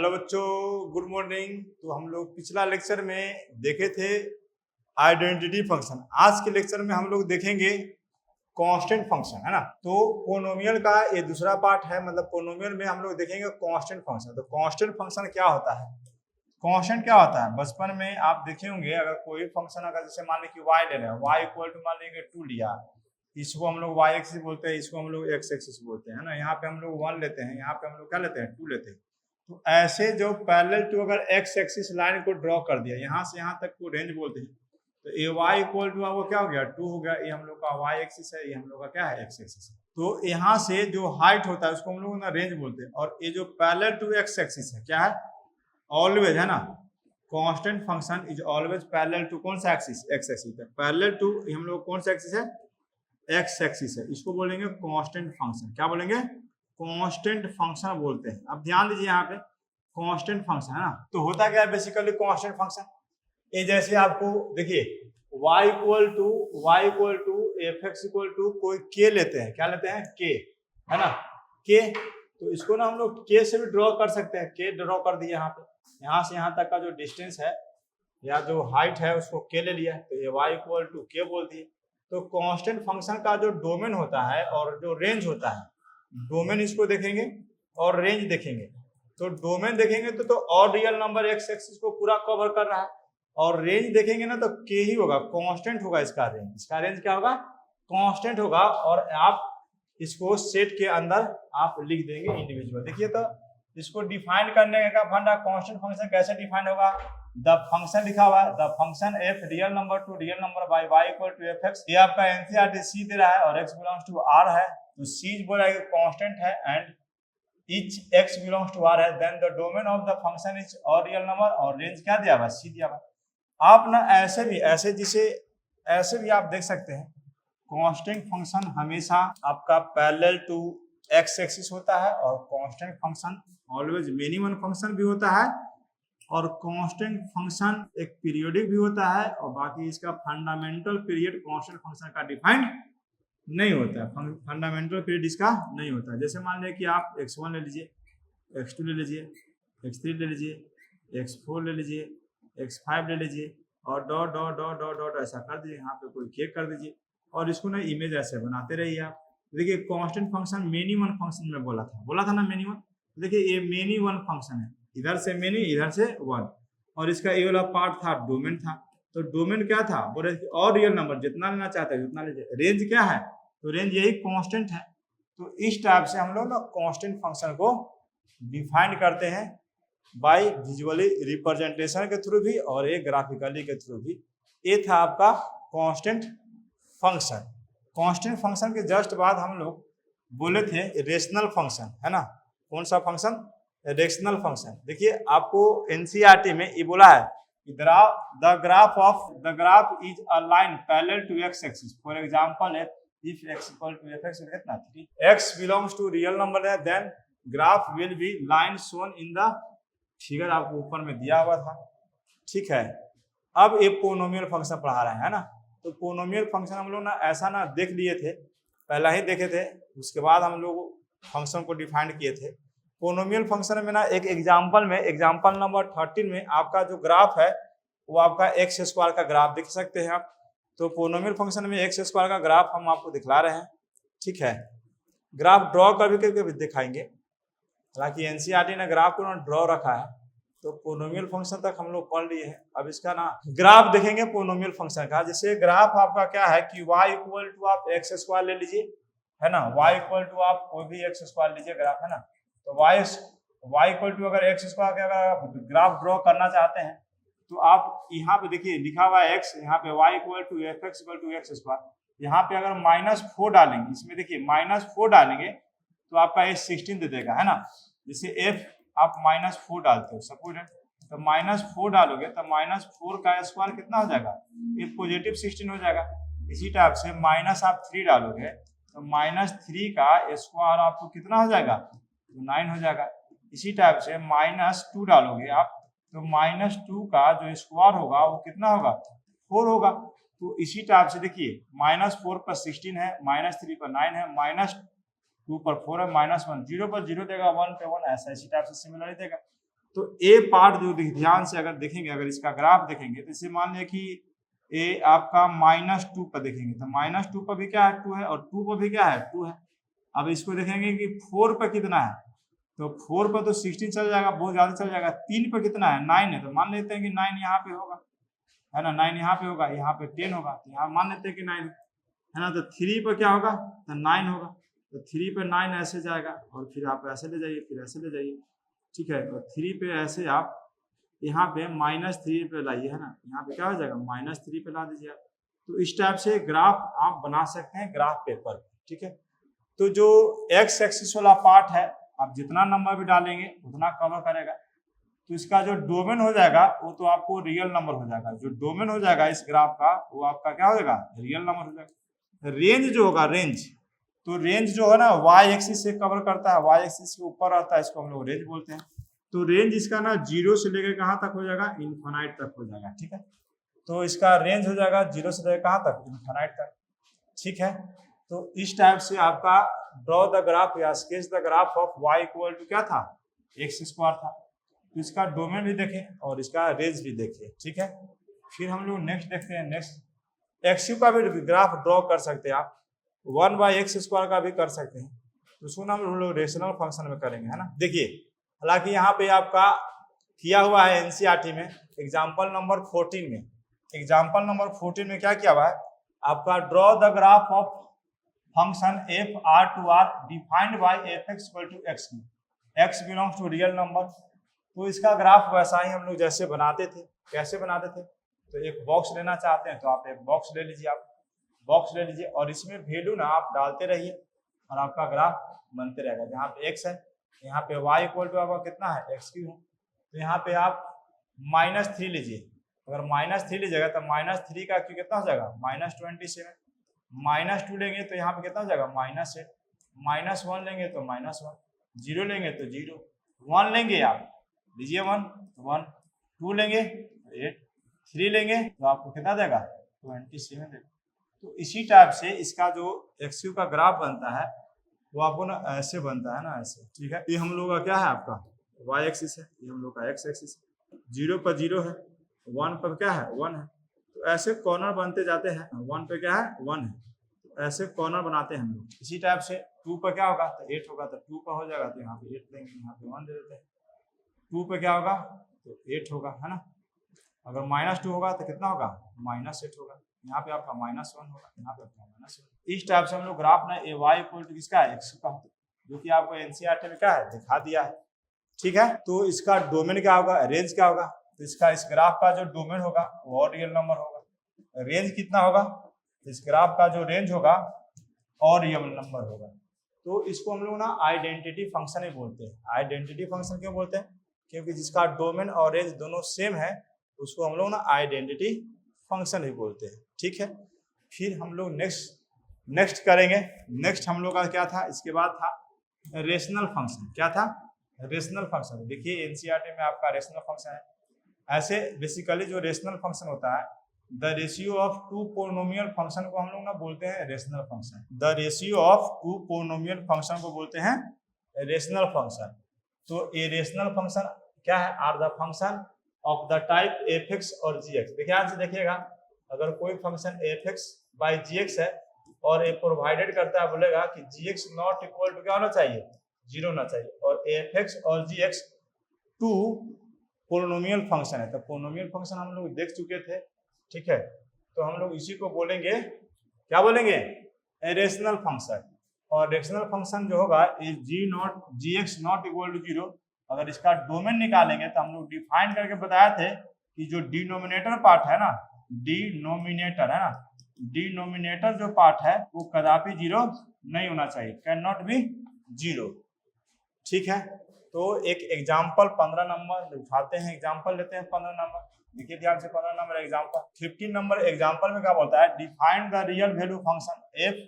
Hello बच्चों, good morning. तो हम लोग पिछला लेक्चर में देखे थे आइडेंटिटी फंक्शन। आज के लेक्चर में हम लोग देखेंगे कांस्टेंट फंक्शन, है ना। तो पोनोमियल का ये दूसरा पार्ट है, मतलब पोनोमियल में हम लोग देखेंगे कांस्टेंट फंक्शन। तो कांस्टेंट फंक्शन क्या होता है, कांस्टेंट क्या होता है। बचपन में आप देखे होंगे, अगर कोई फंक्शन अगर जैसे मान लीजिए y ले रहे हैं, y इक्वल टू मान लीजिए 2 लिया, इसको हम लोग y एक्सिस बोलते हैं, इसको हम लोग x एक्सिस बोलते हैं, है ना। यहाँ पे हम लोग 1 लेते हैं, यहाँ पे हम लोग क्या लेते हैं, 2 लेते हैं। तो ऐसे जो पैरेलल टू अगर x एक्सिस लाइन को ड्रॉ कर दिया यहाँ से यहाँ तक को रेंज बोलते हैं। तो ये y इक्वल टू वो क्या हो गया, 2 हो गया। ये हम लोग का y एक्सिस है, ये हम लोग का क्या है, x एक्सिस है। तो यहाँ से जो हाइट होता है उसको हम लोग ना रेंज बोलते हैं। और ये जो पैरेलल टू x एक्सिस है क्या है, ऑलवेज, है ना। Constant function is always parallel to कौन सा एक्सिस, x एक्सिस है। पैरेलल टू हम लोग कौन सा एक्सिस है, x एक्सिस है। इसको बोलेंगे कांस्टेंट फंक्शन। क्या बोलेंगे, कांस्टेंट फंक्शन बोलते हैं। अब ध्यान दीजिए यहाँ पे कांस्टेंट फंक्शन, है ना। तो होता क्या है बेसिकली कांस्टेंट फंक्शन, ये जैसे आपको देखिए y equal to f x equal to कोई k लेते हैं, क्या लेते हैं, k, है ना, k। तो इसको ना हम लोग k से भी ड्रॉ कर सकते हैं। k ड्रॉ कर दिए यहाँ पे, यहाँ से यहाँ तक का जो डिस्टेंस है या जो हाइट है उसको k ले लिया, तो ये y इक्वल टू k बोल दिए। तो कांस्टेंट फंक्शन का जो डोमेन होता है और जो रेंज होता है, डोमेन इसको देखेंगे और रेंज देखेंगे। तो डोमेन देखेंगे तो और रियल नंबर x एक्सिस को पूरा कवर कर रहा है, और रेंज देखेंगे ना तो k ही होगा, कांस्टेंट होगा इसका रेंज। इसका रेंज क्या होगा, कांस्टेंट होगा। और आप इसको सेट के अंदर आप लिख देंगे इंडिविजुअल। देखिए तो इसको डिफाइन करने का फंडा, कांस्टेंट फंक्शन कैसे डिफाइन होगा। द फंक्शन लिखा हुआ है, the function f real number to real number by y equal to f x. ये आपका एनसीईआरटी c दे रहा है और x बिलोंग्स टू r है। तो c बोला है कांस्टेंट है and each x belongs to r है, then the domain of the function is और रियल नंबर, और रेंज क्या दिया हुआ, c दिया हुआ। आप ना ऐसे भी आप देख सकते हैं कांस्टेंट फंक्शन हमेशा आपका पैरेलल टू x एक्सिस होता है, और constant function always minimum function भी होता है, और कांस्टेंट फंक्शन एक पीरियोडिक भी होता है, और बाकी इसका फंडामेंटल पीरियड कांस्टेंट फंक्शन का डिफाइंड नहीं होता है। फंडामेंटल पीरियड इसका नहीं होता है। जैसे मान लें कि आप x1 ले लीजिए, x2 ले लीजिए, x3 ले लीजिए, x4 ले लीजिए, x5 ले लीजिए, और dot dot dot dot dot ऐसा कर दीजिए, यहाँ पे कोई केक कर दीजिए, और इसको ना इमेज ऐसे बनाते रहिए आप। देखिए constant function many one function में बोला था ना मेनी वन। देखिए ये मेनी वन फंक्शन है, इधर से मेनी इधर से वन, और इसका ये वाला पार्ट था डोमेन था। तो डोमेन क्या था, बोले और रियल नंबर जितना लेना चाहते हैं उतना लीजिए। रेंज क्या है, तो रेंज यही कांस्टेंट है। तो इस टाइप से हम लोग ना कांस्टेंट फंक्शन को डिफाइन करते हैं बाय विजुअली रिप्रेजेंटेशन के थ्रू भी और एक ग्राफिकली के थ्रू भी। ये था आपका कांस्टेंट फंक्शन। कांस्टेंट फंक्शन के जस्ट बाद हम लोग बोले थे रेशनल फंक्शन, है ना। कौन सा फंक्शन, रेशनल फंक्शन। देखिए आपको एनसीईआरटी में ये बोला है the graph is a line parallel to x axis. For example if x equal to f कितना 3, x belongs to real number है, then graph will be line shown in the figure, आपको ऊपर में दिया हुआ था, ठीक है। अब ये पोनोमियल फंक्शन पढ़ा रहे हैं, है ना। तो पोनोमियल फंक्शन हम लोग ना ऐसा ना देख लिए थे, पहला ही देखे थे, उसके बाद हम लोग फंक्शन को डिफाइन किए थे। पोनोमियल फंक्शन में ना एक एग्जांपल में, एग्जांपल नंबर 13 में आपका जो ग्राफ है वो आपका एक्स स्क्वायर का ग्राफ देख सकते हैं आप। तो पोनोमियल फंक्शन में एक्स स्क्वायर का ग्राफ हम आपको दिखला रहे हैं, ठीक है। ग्राफ ड्रॉ करके दिखाएंगे, हालांकि एनसीईआरटी ने ग्राफ को ना ड्रॉ रखा है। तो पोनोमियल फंक्शन तक हम लोग पढ़ लिए हैं। अब इसका ना ग्राफ देखेंगे पोनोमियल फंक्शन का। जैसे ग्राफ आपका क्या है कि y इक्वल टू आप एक्स स्क्वायर ले लीजिए, है ना। y इक्वल टू आप कोई भी एक्स स्क्वायर लीजिए ग्राफ, है ना। तो y इक्वल टू अगर एक्स स्क्वायर का अगर आप ग्राफ ड्रॉ करना चाहते हैं तो आप यहाँ पे देखिए लिखा हुआ है x, यहाँ पे y equal to f x equal to x square. यहाँ पे अगर -4 डालेंगे, इसमें देखिए -4 डालेंगे तो आपका ये 16 दे देगा, है ना। जैसे f आप -4 डालते हो सपोज, तो -4 डालोगे तो -4 का स्क्वायर कितना हो जाएगा, ये पॉजिटिव 16 हो जाएगा। इसी टाइप से माइनस आप 3 डालोगे तो -3 का स्क्वायर आपको कितना हो जाएगा, तो 9 हो जाएगा। इसी टाइप से -2 डालोगे आप तो -2 का जो स्क्वायर होगा वो कितना होगा, 4 होगा। तो इसी टाइप से देखिए -4 पर 16 है, -3 पर 9 है, -2 पर 4 है, -1 0 पर 0 देगा, 1 पे 1, ऐसा इसी टाइप से सिमिलरली देगा। तो ए पार्ट जो ध्यान से अगर देखेंगे, अगर इसका ग्राफ देखेंगे तो इसे मान लिया कि ए आपका -2 पर देखेंगे तो -2 पर भी क्या है 2 है, और 2 पर भी क्या है 2 है। अब इसको देखेंगे कि 4 पर कितना है, तो 4 पर तो 16 चल जाएगा, बहुत ज्यादा चल जाएगा। 3 पर कितना है 9 है, तो मान लेते हैं कि 9 यहाँ पे होगा, है ना, 9 यहाँ पे होगा, यहाँ पे 10 होगा, तो यहाँ मान लेते हैं कि 9 है ना। तो 3 पर क्या होगा, तो 9 होगा, तो 3 पे 9 ऐसे जाएगा, और फिर आप ऐसे ले जाइए, फिर ऐसे ले जाइए, ठीक है। और 3 पे ऐसे आप यहाँ पे -3 पे लाइए, है ना, यहाँ पे क्या हो जाएगा -3 पे ला दीजिए आप। तो इस टाइप से ग्राफ आप बना सकते हैं ग्राफ पेपर, ठीक है। तो जो एक्स एक्सिस वाला पार्ट है, आप जितना नंबर भी डालेंगे उतना कवर करेगा। तो इसका जो डोमेन हो जाएगा वो तो आपको रियल नंबर हो जाएगा, जो डोमेन हो जाएगा इस ग्राफ का वो आपका क्या हो जाएगा, रियल नंबर हो जाएगा। रेंज जो होगा, रेंज, तो रेंज जो है ना वाई एक्सिस से कवर करता है, वाई एक्सिस के ऊपर आता है, इसको हम लोग रेंज बोलते हैं। तो रेंज इसका ना 0 से लेकर कहाँ तक हो जाएगा, इनफाइनाइट तक हो जाएगा, ठीक है। तो इसका रेंज हो जाएगा 0 से लेकर कहाँ तक, इनफाइनाइट तक, ठीक है। तो इस टाइप से आपका ड्रॉ द ग्राफ या sketch the graph of y equal to क्या था, x² था। तो इसका डोमेन भी देखें और इसका रेंज भी देखें, ठीक है। फिर हम लोग नेक्स्ट देखते हैं, नेक्स्ट एक्स का भी ग्राफ ड्रॉ कर सकते हैं आप, 1/x² का भी कर सकते हैं। तो उसको हम लोग रेशनल फंक्शन में करेंगे, है ना। देखिए हालांकि यहाँ पे आपका किया हुआ है एनसीईआरटी में एग्जाम्पल नंबर 14 में, एग्जाम्पल नंबर 14 में क्या किया हुआ है आपका, draw the graph of function f(r)(r) defined by f(x) = x, x belongs to real number. तो इसका ग्राफ वैसा ही हम लोग जैसे बनाते थे, कैसे बनाते थे, तो एक बॉक्स लेना चाहते हैं तो आप एक बॉक्स ले लीजिए, आप बॉक्स ले लीजिए और इसमें वैल्यू ना आप डालते रहिए और आपका ग्राफ बनते रहेगा। जहाँ पे x है, यहाँ पे y इक्वल टू आपका कितना है x3, तो यहाँ पे आप -3 लीजिए, अगर -3 लीजिएगा तो -3 का क्यू कितना हो जाएगा -27, -2 लेंगे तो यहाँ पे कितना हो जाएगा -8, -1 लेंगे तो -1, 0 लेंगे तो 0, 1 लेंगे आप लीजिए 1 तो 1, 2 लेंगे तो 8, 3 लेंगे तो आपको कितना देगा 27 देगा। तो इसी टाइप से इसका जो एक्स का ग्राफ बनता है वो आपको ना ऐसे बनता है ना, ऐसे, ठीक है। ये हम लोग का क्या है आपका वाई एक्सिस है, ये हम लोग का एक्स एक्सिस है, 0 पर 0 है, 1 पर क्या है 1 है, तो ऐसे कॉर्नर बनते जाते हैं, 1 पे क्या है 1 है, तो ऐसे कॉर्नर बनाते हैं हम लोग। इसी टाइप से 2 पर क्या होगा तो 8 होगा, तो 2 पर हो जाएगा तो यहाँ पे 8 देंगे, यहाँ पे 1 दे देते हैं। 2 पे क्या होगा तो 8 होगा, है ना। अगर -2 होगा तो कितना होगा -8 होगा, यहाँ पे आपका -1 होगा, यहाँ पे आपका -1। इस टाइप से हम लोग ग्राफ ना ए वाई इक्वल टू किसका है x का, जो कि आपको एनसीईआरटी में क्या है दिखा दिया है, ठीक है। तो इसका डोमेन क्या होगा, रेंज क्या होगा, तो इसका इस ग्राफ का जो डोमेन होगा वो रियल नंबर होगा। रेंज कितना होगा, इस ग्राफ का जो रेंज होगा और रियल नंबर होगा। तो इसको हम लोग ना आइडेंटिटी फंक्शन ही बोलते हैं। आइडेंटिटी फंक्शन क्यों बोलते हैं, क्योंकि जिसका डोमेन और रेंज दोनों सेम है उसको हम लोग ना आइडेंटिटी फंक्शन ही बोलते हैं, ठीक है। फिर हम लोग नेक्स्ट करेंगे। नेक्स्ट हम लोग का क्या था, इसके बाद था रेशनल फंक्शन। क्या था, रेशनल फंक्शन। देखिए एनसीईआरटी में आपका रेशनल फंक्शन है। ऐसे बेसिकली जो रेशनल फंक्शन होता है, the ratio of two polynomial function को हम लोग ना बोलते हैं rational function. The ratio of two polynomial function को बोलते हैं रेशनल फंक्शन। तो ये रेशनल फंक्शन क्या है, are the function of the type f(x) और g(x). देखिए ध्यान से देखिएगा, अगर कोई फंक्शन f(x) बाई g(x) है और ये प्रोवाइडेड करता है, बोलेगा कि g(x) नॉट इक्वल टू क्या होना चाहिए 0 होना चाहिए, और f(x) और g(x) टू पोलिनोमियल फंक्शन है। तो पोलिनोमियल फंक्शन हम लोग देख चुके थे, ठीक है। तो हम लोग इसी को बोलेंगे, क्या बोलेंगे, रेशनल फंक्शन। और रेशनल फंक्शन जो होगा g(x) नॉट इक्वल टू 0, अगर इसका डोमेन निकालेंगे तो हम लोग डिफाइन करके बताए थे कि जो डिनोमिनेटर पार्ट है ना, डिनोमिनेटर है ना, डिनोमिनेटर जो पार्ट है वो कदापि 0 नहीं होना चाहिए, कैन नॉट बी 0, ठीक है। तो एक एग्जांपल 15 नंबर उठाते हैं, एग्जांपल लेते हैं 15 नंबर। देखिए ध्यान से 15 नंबर एग्जांपल। 15 नंबर एग्जांपल में क्या बोलता है, define the real value function f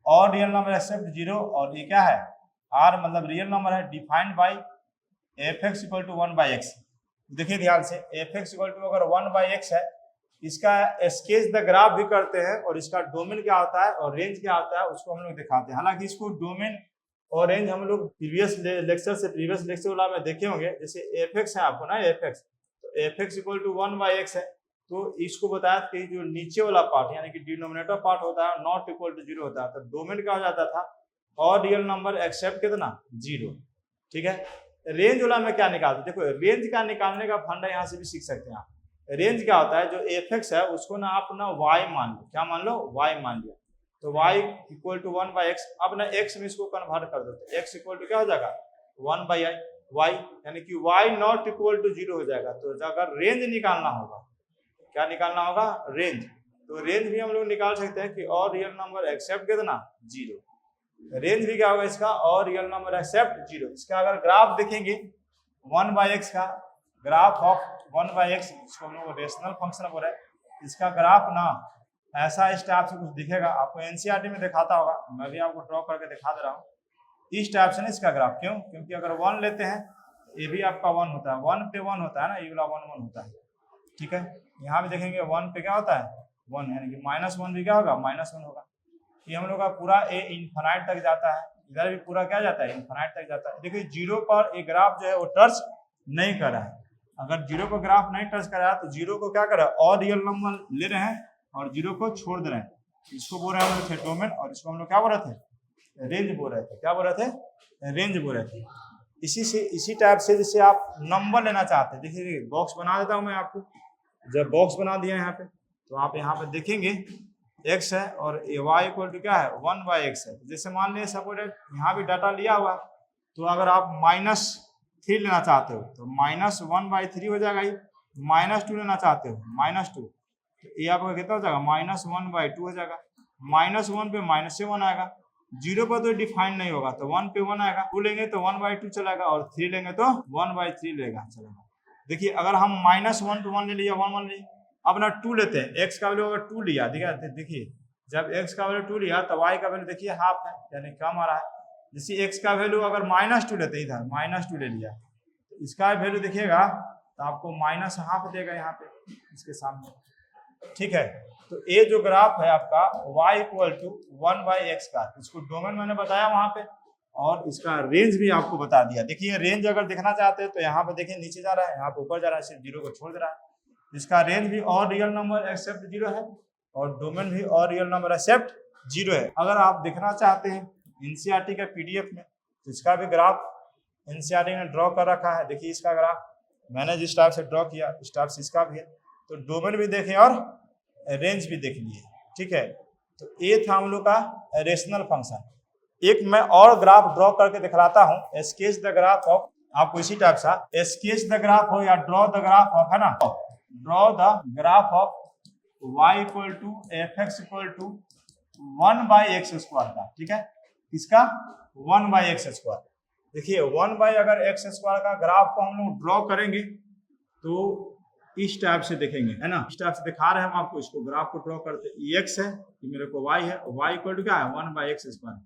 और रियल नंबर एक्सेप्ट 0, और ये क्या है r मतलब रियल नंबर है, defined by f(x) equal to 1/x। देखिए ध्यान से, f(x) इक्वल टू अगर 1/x है, इसका स्केच द ग्राफ भी करते हैं और इसका डोमेन क्या होता है और रेंज क्या होता है उसको हम लोग दिखाते हैं। हालांकि इसको डोमेन और रेंज हम लोग प्रीवियस लेक्चर वाला में देखे होंगे, जैसे एफ एक्स है आपको ना, एफ एक्स, तो f x equal to 1/x है, तो इसको बताया कि जो नीचे वाला पार्ट यानी कि डिनोमिनेटर पार्ट होता है नॉट इक्वल टू 0 होता है, तो डोमेन क्या हो जाता था, और रियल नंबर एक्सेप्ट कितना 0। ठीक है, रेंज वाला में क्या निकालते, देखो रेंज का निकालने का फंडा यहाँ से भी सीख सकते हैं आप। रेंज क्या होता है, जो एफ एक्स है उसको ना आप ना y मान लो, क्या मान लो, y मान लिया, तो y इक्वल टू 1/x, अब ना x में इसको कन्वर्ट कर दो, तो x इक्वल टू क्या हो जाएगा 1/y, यानी कि y नॉट इक्वल टू 0 हो जाएगा। तो अगर रेंज निकालना होगा, क्या निकालना होगा, रेंज, तो रेंज भी हम लोग निकाल सकते हैं कि और रियल नंबर एक्सेप्ट कितना 0, रेंज भी क्या होगा इसका, और रियल नंबर एक्सेप्ट 0। इसका अगर ग्राफ देखेंगे 1/x का ग्राफ ऑफ 1/x, इसको हम लोग रेशनल फंक्शन बोल रहे हैं, इसका ग्राफ ना ऐसा इस टाइप से कुछ दिखेगा, आपको एनसीईआरटी में दिखाता होगा, मैं भी आपको ड्रॉ करके दिखा दे रहा हूँ इस टाइप से ना इसका ग्राफ। क्यों, क्योंकि अगर 1 लेते हैं ये भी आपका 1 होता है, 1 पे 1 होता है ना, ये वाला 1 होता है। ठीक है, यहाँ भी देखेंगे 1 पे क्या होता है 1, यानी कि -1 भी क्या होगा -1 होगा। ये हम लोग का पूरा ए इन्फिनाइट तक जाता है, इधर भी पूरा क्या जाता है इन्फिनाइट तक जाता है। देखिए 0 पर एक ग्राफ जो है वो टच नहीं कर रहा है, अगर 0 पर ग्राफ नहीं टच कर रहा है तो 0 को क्या कर रहा है, और रियल नंबर ले रहे हैं और 0 को छोड़ दे रहे हैं, इसको बोल रहे थे डोमेन, और इसको हम लोग क्या बोल रहे थे, रेंज बोल रहे थे। क्या बोल रहे थे, रेंज बोल रहे थे। इसी टाइप से जैसे आप नंबर लेना चाहते हैं, देखिए बॉक्स बना देता हूँ मैं आपको, जब बॉक्स बना दिया यहाँ पे, तो आप यहाँ पे देखेंगे x है और y इक्वल टू क्या है 1/x है। जैसे मान लीजिए सपोज यहाँ भी डाटा लिया हुआ, तो अगर आप -3 लेना चाहते हो तो -1/3 हो जाएगा, -2 लेना चाहते हो -2, तो ये आपका कितना हो जाएगा -1/2 हो जाएगा, -1 पे -7 आएगा, 0 पर तो डिफाइन नहीं होगा तो 1 पे 1 आएगा, 2 लेंगे तो 1/2 चलेगा और 3 लेंगे तो 1/3 लेगा चलेगा। देखिए अगर हम -1 पे 1 ले लिया 1 ले, अब ना 2 लेते हैं, x का वैल्यू अगर 2 लिया, देखिए जब x का वैल्यू 2 लिया तो y का वैल्यू देखिए हाफ है, यानी कम आ रहा है। जैसे x का वैल्यू अगर -2 लेते, इधर -2 ले लिया, तो इसका वैल्यू देखिएगा तो आपको -हाफ देगा यहाँ पे इसके सामने। ठीक है, तो ये जो ग्राफ है आपका y इक्वल टू 1/x का, इसको डोमेन मैंने बताया वहां पे, और इसका रेंज भी आपको बता दिया। देखिए रेंज अगर देखना चाहते हैं तो यहाँ पे देखिए नीचे जा रहा है, यहाँ पे ऊपर जा रहा है, सिर्फ 0 को छोड़ दे रहा है। इसका रेंज भी और रियल नंबर एक्सेप्ट 0 है और डोमेन भी और रियल नंबर एक्सेप्ट 0 है। अगर आप देखना चाहते हैं एनसीईआरटी का पीडीएफ में, तो इसका भी ग्राफ एनसीईआरटी ने ड्रॉ कर रखा है। देखिए इसका ग्राफ मैंने जिस टाइप से ड्रॉ किया इस टाइप से इसका भी है, तो डोमेन भी देखें और रेंज भी देख लिए। ठीक है, तो ये था हम लोग का रेशनल फंक्शन। एक मैं और ग्राफ ड्रॉ करके दिखलाता हूँ, स्केच द ग्राफ ऑफ, आपको इसी टाइप सा स्केच द ग्राफ हो या ड्रॉ द ग्राफ ऑफ, है ना, draw the graph of y equal to f x equal to 1/x² का। ठीक है, इसका 1/x²। देखिए 1/x² का ग्राफ को हम लोग ड्रॉ करेंगे तो इस टाइप से देखेंगे, है ना, इस टाइप से दिखा रहे हैं हम आपको, इसको ग्राफ को ड्रॉ करते, ये x है, ये मेरे को y है, y इक्वल टू क्या है 1/x²।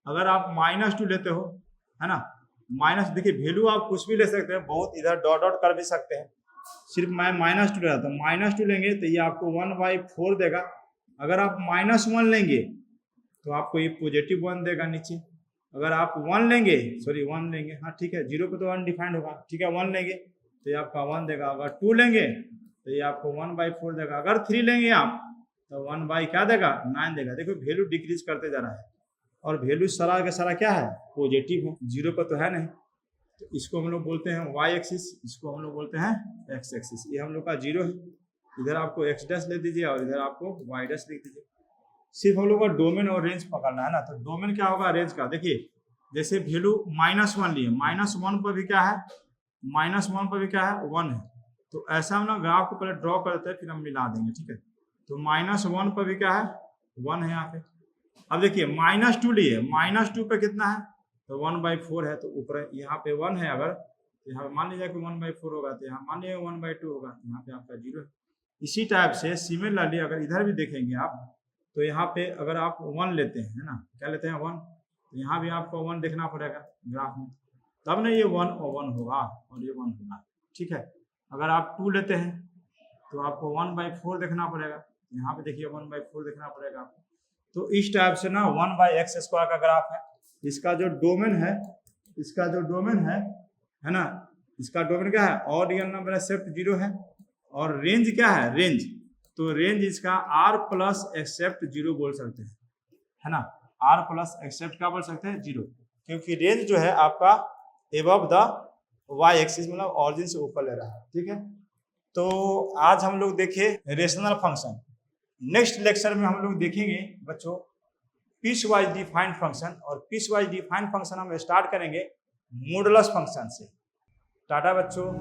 अगर आप -2 लेते हो, है ना, माइनस, देखिए वैल्यू आप कुछ भी ले सकते हैं, बहुत इधर डॉट डॉट कर भी सकते हैं, सिर्फ मैं -2 ले रहा था, -2 लेंगे तो ये आपको 1/4 देगा। अगर आप -1 लेंगे तो आपको ये पॉजिटिव 1 देगा नीचे। अगर आप 1 लेंगे, सॉरी 1 लेंगे, हाँ ठीक है, 0 पे तो अनडिफाइंड होगा, ठीक है, 1 लेंगे तो ये आपका 1 देगा। अगर 2 लेंगे तो ये आपको 1/4 देगा। अगर 3 लेंगे आप तो 1 क्या देगा 9 देगा। देखो वैल्यू डिक्रीज करते जा रहा है और वैल्यू सारा का सारा क्या है पॉजिटिव है, 0 पर तो है नहीं, तो इसको हम लोग बोलते हैं y एक्सिस, इसको हम लोग बोलते हैं x एक्सिस। ये हम लोग का 0 है, इधर आपको x डैश ले दीजिए और इधर आपको y डैश लिख दीजिए। सिर्फ हम लोग का डोमेन और रेंज पकड़ना है ना, तो डोमेन क्या होगा रेंज का, देखिए जैसे वैल्यू -1 लिए, -1 पर भी क्या है, -1 पर भी क्या है 1 है, तो ऐसा हम ना ग्राफ को पहले ड्रॉ करते हैं फिर हम मिला देंगे। ठीक है, तो -1 पर भी क्या है 1 है यहाँ पे। अब देखिए -2 लिए, -2 पे कितना है तो 1/4 है, तो ऊपर यहाँ पे 1 है, अगर तो यहाँ मान लीजिए कि 1/4 होगा, तो यहाँ मान लीजिए 1/2 होगा, यहाँ पे आपका 0 है। इसी टाइप से सिमिलरली अगर इधर भी देखेंगे आप, तो यहाँ पे अगर आप 1 लेते हैं, है ना, क्या लेते हैं 1, तो यहाँ भी आपको 1 देखना पड़ेगा ग्राफ में, तब ना ये 1 और 1 होगा और ये 1 होगा। ठीक है, अगर आप 2 लेते हैं तो आपको 1/4 देखना पड़ेगा, यहाँ पे देखिए 1/4 देखना पड़ेगा आपको। तो इस टाइप से ना 1/x² का ग्राफ है, इसका जो डोमेन है, इसका जो डोमेन है ना, इसका डोमेन क्या है, ऑड रियल नंबर एक्सेप्ट 0 है। और रेंज क्या है, रेंज, तो रेंज इसका आर प्लस एक्सेप्ट 0 बोल सकते हैं, है ना, आर प्लस एक्सेप्ट क्या बोल सकते हैं, 0, क्योंकि रेंज जो है आपका एबव द वाई एक्सिस, मतलब ऑरिजिन से ऊपर ले रहा है। ठीक है, तो आज हम लोग देखे रेशनल फंक्शन। नेक्स्ट लेक्चर में हम लोग देखेंगे बच्चों पीस वाइज डिफाइंड फंक्शन, और पीस वाइज डिफाइंड फंक्शन हम स्टार्ट करेंगे मॉडुलस फंक्शन से। टाटा बच्चों।